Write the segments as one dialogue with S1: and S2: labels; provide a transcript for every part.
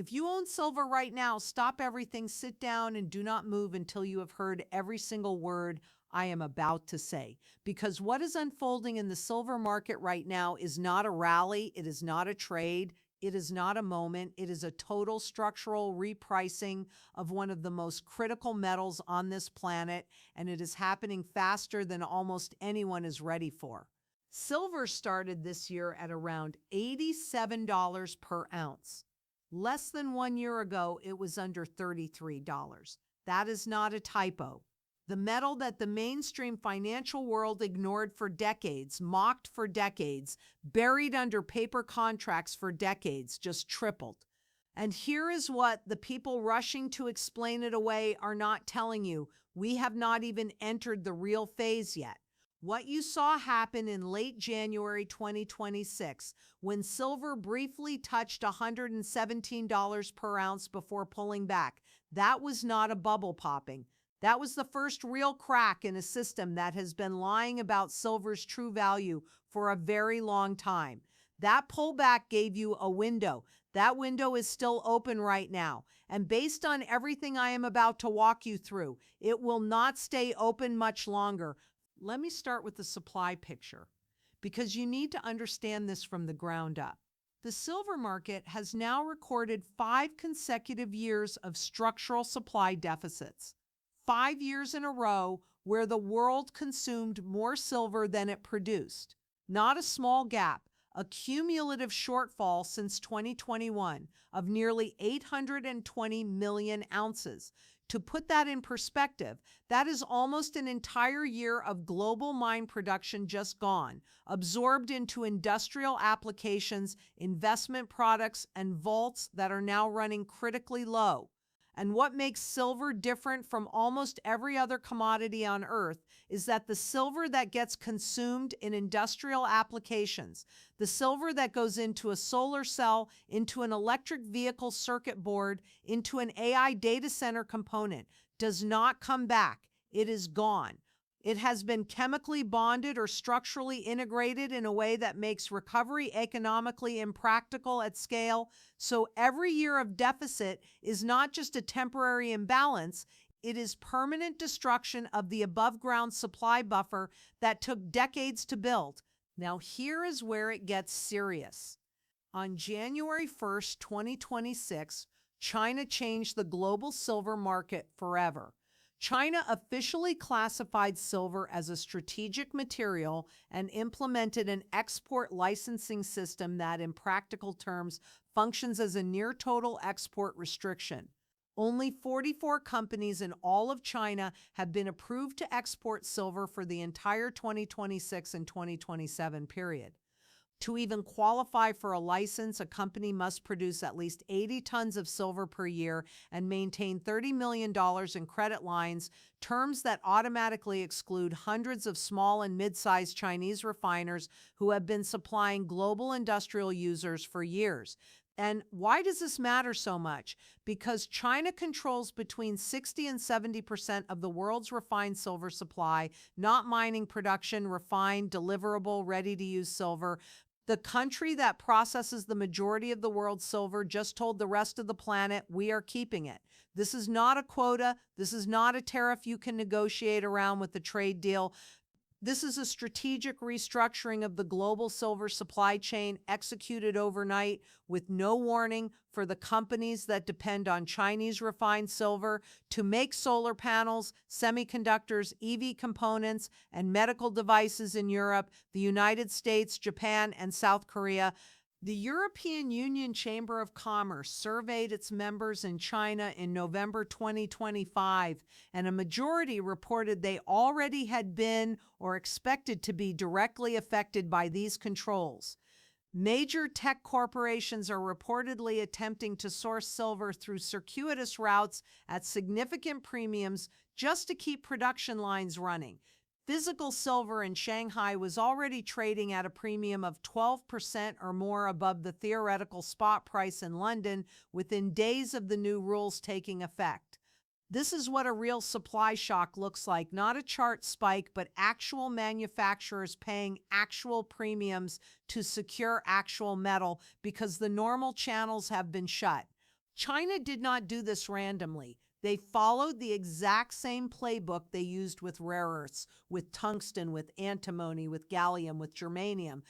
S1: If you own silver right now, stop everything, sit down, and do not move until you have heard every single word I am about to say. Because what is unfolding in the silver market right now is not a rally, it is not a trade, it is not a moment, it is a total structural repricing of one of the most critical metals on this planet, and it is happening faster than almost anyone is ready for. Silver started this year at around $87 per ounce. Less than 1 year ago, it was under $33. That is not a typo. The metal that the mainstream financial world ignored for decades, mocked for decades, buried under paper contracts for decades, just tripled. And here is what the people rushing to explain it away are not telling you. We have not even entered the real phase yet. What you saw happen in late January 2026, when silver briefly touched $117 per ounce before pulling back, that was not a bubble popping. That was the first real crack in a system that has been lying about silver's true value for a very long time. That pullback gave you a window. That window is still open right now. And based on everything I am about to walk you through, it will not stay open much longer. Let me start with the supply picture, because you need to understand this from the ground up. The silver market has now recorded 5 consecutive years of structural supply deficits. 5 years in a row where the world consumed more silver than it produced. Not a small gap, a cumulative shortfall since 2021 of nearly 820 million ounces. To put that in perspective, that is almost an entire year of global mine production just gone, absorbed into industrial applications, investment products, and vaults that are now running critically low. And what makes silver different from almost every other commodity on Earth is that the silver that gets consumed in industrial applications, the silver that goes into a solar cell, into an electric vehicle circuit board, into an AI data center component, does not come back. It is gone. It has been chemically bonded or structurally integrated in a way that makes recovery economically impractical at scale. So every year of deficit is not just a temporary imbalance, it is permanent destruction of the above-ground supply buffer that took decades to build. Now here is where it gets serious. On January 1st, 2026, China changed the global silver market forever. China officially classified silver as a strategic material and implemented an export licensing system that, in practical terms, functions as a near-total export restriction. Only 44 companies in all of China have been approved to export silver for the entire 2026 and 2027 period. To even qualify for a license, a company must produce at least 80 tons of silver per year and maintain $30 million in credit lines, terms that automatically exclude hundreds of small and mid-sized Chinese refiners who have been supplying global industrial users for years. And why does this matter so much? Because China controls between 60 and 70% of the world's refined silver supply, not mining production, refined, deliverable, ready-to-use silver. The country that processes the majority of the world's silver just told the rest of the planet, we are keeping it. This is not a quota. This is not a tariff you can negotiate around with the trade deal. This is a strategic restructuring of the global silver supply chain executed overnight with no warning for the companies that depend on Chinese refined silver to make solar panels, semiconductors, EV components, and medical devices in Europe, the United States, Japan, and South Korea. The European Union Chamber of Commerce surveyed its members in China in November 2025, and a majority reported they already had been or expected to be directly affected by these controls. Major tech corporations are reportedly attempting to source silver through circuitous routes at significant premiums just to keep production lines running. Physical silver in Shanghai was already trading at a premium of 12% or more above the theoretical spot price in London within days of the new rules taking effect. This is what a real supply shock looks like, not a chart spike, but actual manufacturers paying actual premiums to secure actual metal because the normal channels have been shut. China did not do this randomly. They followed the exact same playbook they used with rare earths, with tungsten, with antimony, with gallium, with germanium.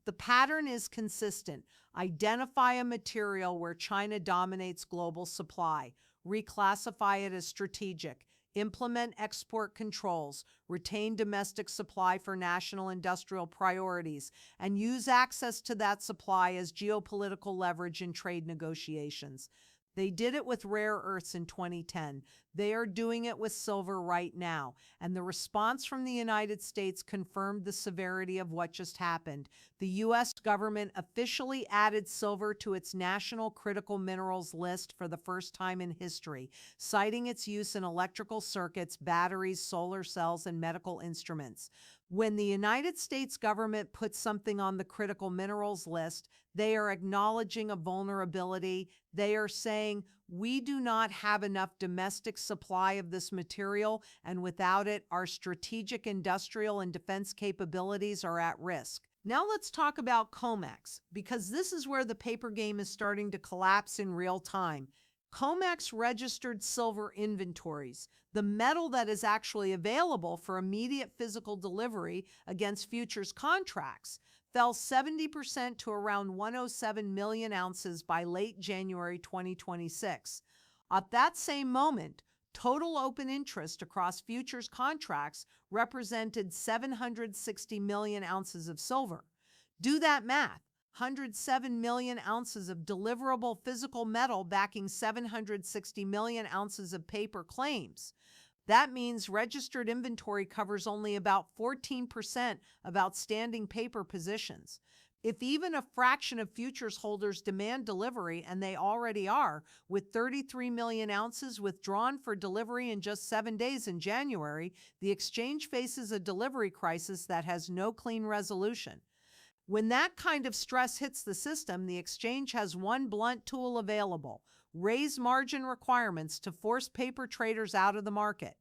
S1: The pattern is consistent. Identify a material where China dominates global supply, reclassify it as strategic, implement export controls, retain domestic supply for national industrial priorities, and use access to that supply as geopolitical leverage in trade negotiations. They did it with rare earths in 2010. They are doing it with silver right now. And the response from the United States confirmed the severity of what just happened. The U.S. government officially added silver to its national critical minerals list for the first time in history, citing its use in electrical circuits, batteries, solar cells, and medical instruments. When the United States government puts something on the critical minerals list, they are acknowledging a vulnerability. They are saying, we do not have enough domestic supply of this material, and without it, our strategic industrial and defense capabilities are at risk. Now let's talk about COMEX, because this is where the paper game is starting to collapse in real time. COMEX registered silver inventories, the metal that is actually available for immediate physical delivery against futures contracts, fell 70% to around 107 million ounces by late January 2026. At that same moment, total open interest across futures contracts represented 760 million ounces of silver. Do that math. 107 million ounces of deliverable physical metal backing 760 million ounces of paper claims. That means registered inventory covers only about 14% of outstanding paper positions. If even a fraction of futures holders demand delivery, and they already are, with 33 million ounces withdrawn for delivery in just 7 days in January, the exchange faces a delivery crisis that has no clean resolution. When that kind of stress hits the system, the exchange has one blunt tool available: raise margin requirements to force paper traders out of the market.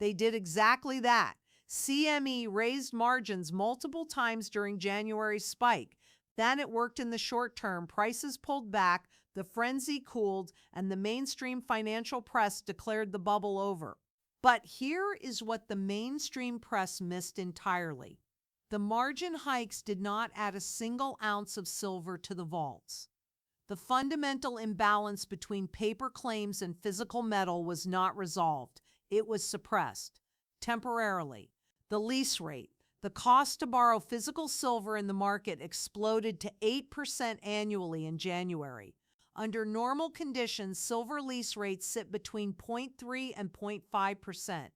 S1: They did exactly that. CME raised margins multiple times during January's spike. Then it worked in the short term. Prices pulled back, the frenzy cooled, and the mainstream financial press declared the bubble over. But here is what the mainstream press missed entirely. The margin hikes did not add a single ounce of silver to the vaults. The fundamental imbalance between paper claims and physical metal was not resolved. It was suppressed, temporarily. The lease rate, the cost to borrow physical silver in the market, exploded to 8% annually in January. Under normal conditions, silver lease rates sit between 0.3 and 0.5%.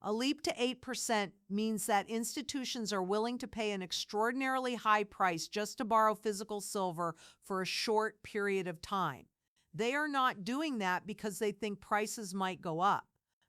S1: A leap to 8% means that institutions are willing to pay an extraordinarily high price just to borrow physical silver for a short period of time. They are not doing that because they think prices might go up.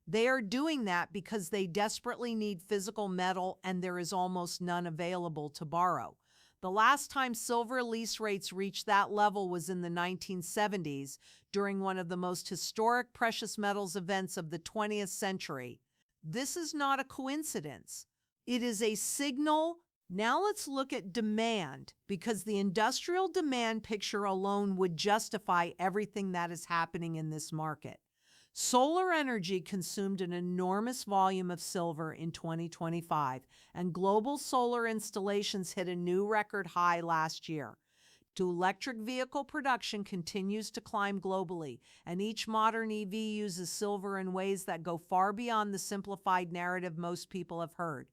S1: They are doing that because they desperately need physical metal and there is almost none available to borrow. The last time silver lease rates reached that level was in the 1970s, during one of the most historic precious metals events of the 20th century. This is not a coincidence. It is a signal. Now let's look at demand, because the industrial demand picture alone would justify everything that is happening in this market. Solar energy consumed an enormous volume of silver in 2025, and global solar installations hit a new record high last year. Electric vehicle production continues to climb globally, and each modern EV uses silver in ways that go far beyond the simplified narrative most people have heard.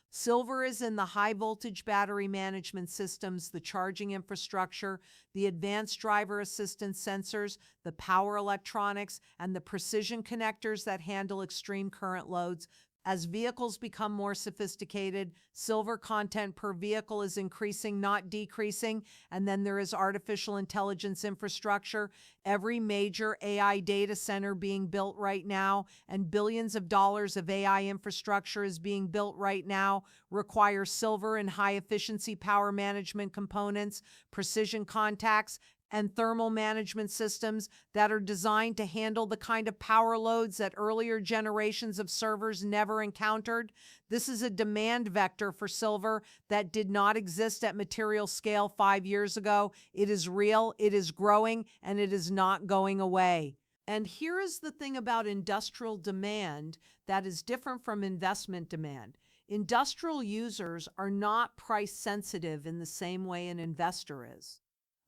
S1: Silver is in the high-voltage battery management systems, the charging infrastructure, the advanced driver assistance sensors, the power electronics, and the precision connectors that handle extreme current loads. As vehicles become more sophisticated, silver content per vehicle is increasing, not decreasing. And then there is artificial intelligence infrastructure. Every major AI data center being built right now, and billions of dollars of AI infrastructure is being built right now, require silver and high-efficiency power management components, precision contacts, and thermal management systems that are designed to handle the kind of power loads that earlier generations of servers never encountered. This is a demand vector for silver that did not exist at material scale 5 years ago. It is real, it is growing, and it is not going away. And here is the thing about industrial demand that is different from investment demand. Industrial users are not price sensitive in the same way an investor is.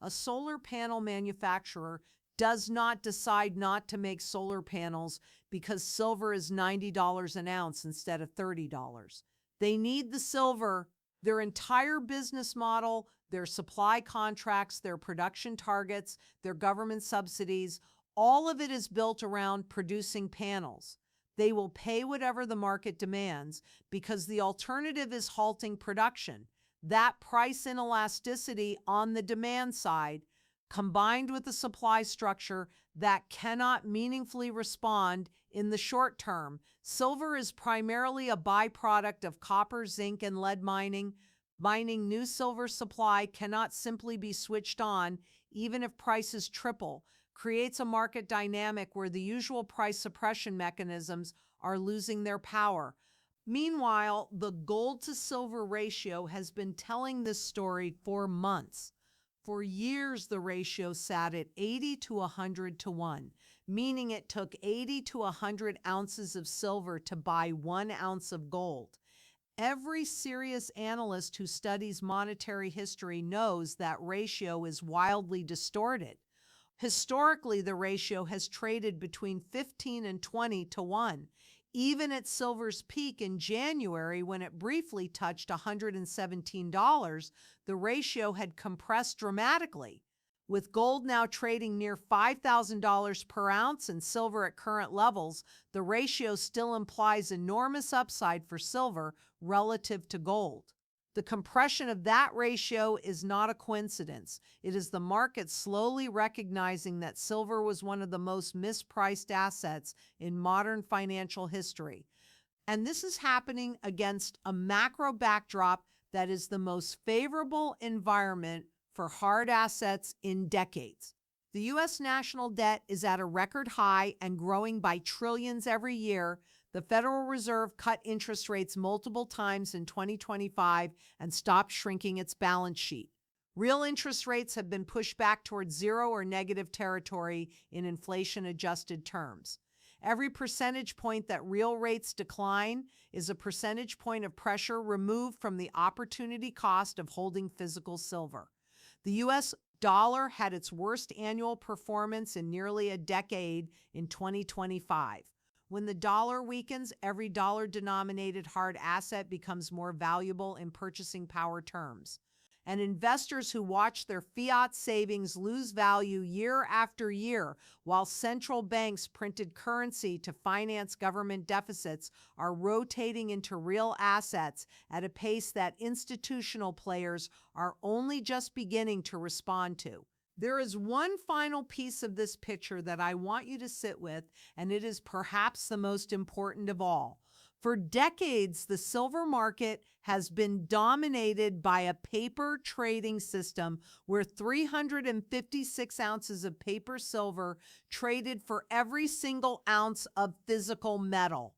S1: A solar panel manufacturer does not decide not to make solar panels because silver is $90 an ounce instead of $30. They need the silver. Their entire business model, their supply contracts, their production targets, their government subsidies, all of it is built around producing panels. They will pay whatever the market demands because the alternative is halting production. That price inelasticity on the demand side, combined with a supply structure that cannot meaningfully respond in the short term. Silver is primarily a byproduct of copper, zinc, and lead mining. Mining new silver supply cannot simply be switched on, even if prices triple, creates a market dynamic where the usual price suppression mechanisms are losing their power. Meanwhile, the gold to silver ratio has been telling this story for months. For years, the ratio sat at 80 to 100 to 1, meaning it took 80 to 100 ounces of silver to buy 1 ounce of gold. Every serious analyst who studies monetary history knows that ratio is wildly distorted. Historically, the ratio has traded between 15 and 20 to 1. Even at silver's peak in January, when it briefly touched $117, the ratio had compressed dramatically. With gold now trading near $5,000 per ounce and silver at current levels, the ratio still implies enormous upside for silver relative to gold. The compression of that ratio is not a coincidence. It is the market slowly recognizing that silver was one of the most mispriced assets in modern financial history. And this is happening against a macro backdrop that is the most favorable environment for hard assets in decades. The U.S. national debt is at a record high and growing by trillions every year. The Federal Reserve cut interest rates multiple times in 2025 and stopped shrinking its balance sheet. Real interest rates have been pushed back towards zero or negative territory in inflation-adjusted terms. Every percentage point that real rates decline is a percentage point of pressure removed from the opportunity cost of holding physical silver. The U.S. dollar had its worst annual performance in nearly a decade in 2025. When the dollar weakens, every dollar-denominated hard asset becomes more valuable in purchasing power terms. And investors who watch their fiat savings lose value year after year while central banks printed currency to finance government deficits are rotating into real assets at a pace that institutional players are only just beginning to respond to. There is one final piece of this picture that I want you to sit with, and it is perhaps the most important of all. For decades, the silver market has been dominated by a paper trading system where 356 ounces of paper silver traded for every single ounce of physical metal.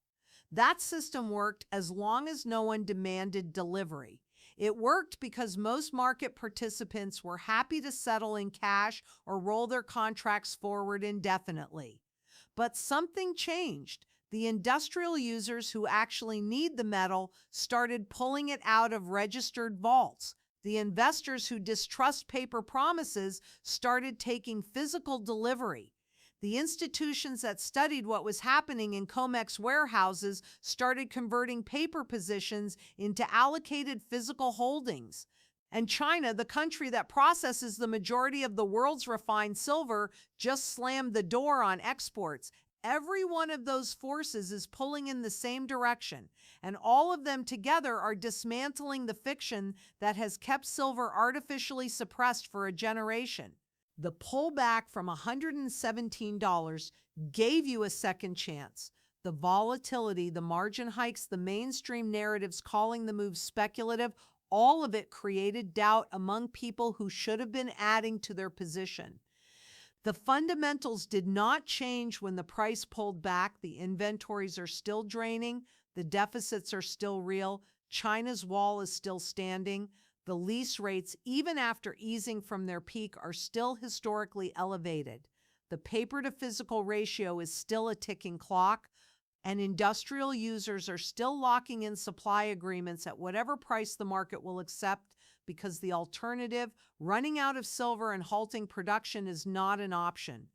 S1: That system worked as long as no one demanded delivery. It worked because most market participants were happy to settle in cash or roll their contracts forward indefinitely. But something changed. The industrial users who actually need the metal started pulling it out of registered vaults. The investors who distrust paper promises started taking physical delivery. The institutions that studied what was happening in COMEX warehouses started converting paper positions into allocated physical holdings. And China, the country that processes the majority of the world's refined silver, just slammed the door on exports. Every one of those forces is pulling in the same direction, and all of them together are dismantling the fiction that has kept silver artificially suppressed for a generation. The pullback from $117 gave you a second chance. The volatility, the margin hikes, the mainstream narratives calling the move speculative, all of it created doubt among people who should have been adding to their position. The fundamentals did not change when the price pulled back. The inventories are still draining. The deficits are still real. China's wall is still standing. The lease rates, even after easing from their peak, are still historically elevated. The paper to physical ratio is still a ticking clock, and industrial users are still locking in supply agreements at whatever price the market will accept, because the alternative, running out of silver and halting production, is not an option.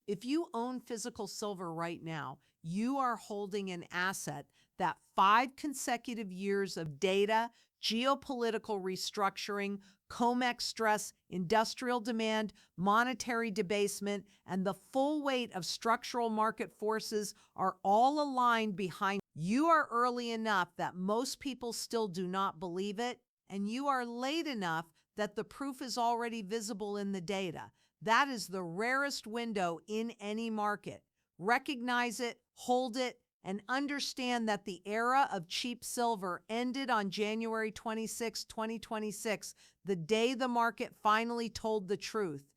S1: If you own physical silver right now, you are holding an asset that 5 consecutive years of data, geopolitical restructuring, COMEX stress, industrial demand, monetary debasement, and the full weight of structural market forces are all aligned behind. You are early enough that most people still do not believe it, and you are late enough that the proof is already visible in the data. That is the rarest window in any market. Recognize it, hold it, and understand that the era of cheap silver ended on January 26, 2026, the day the market finally told the truth.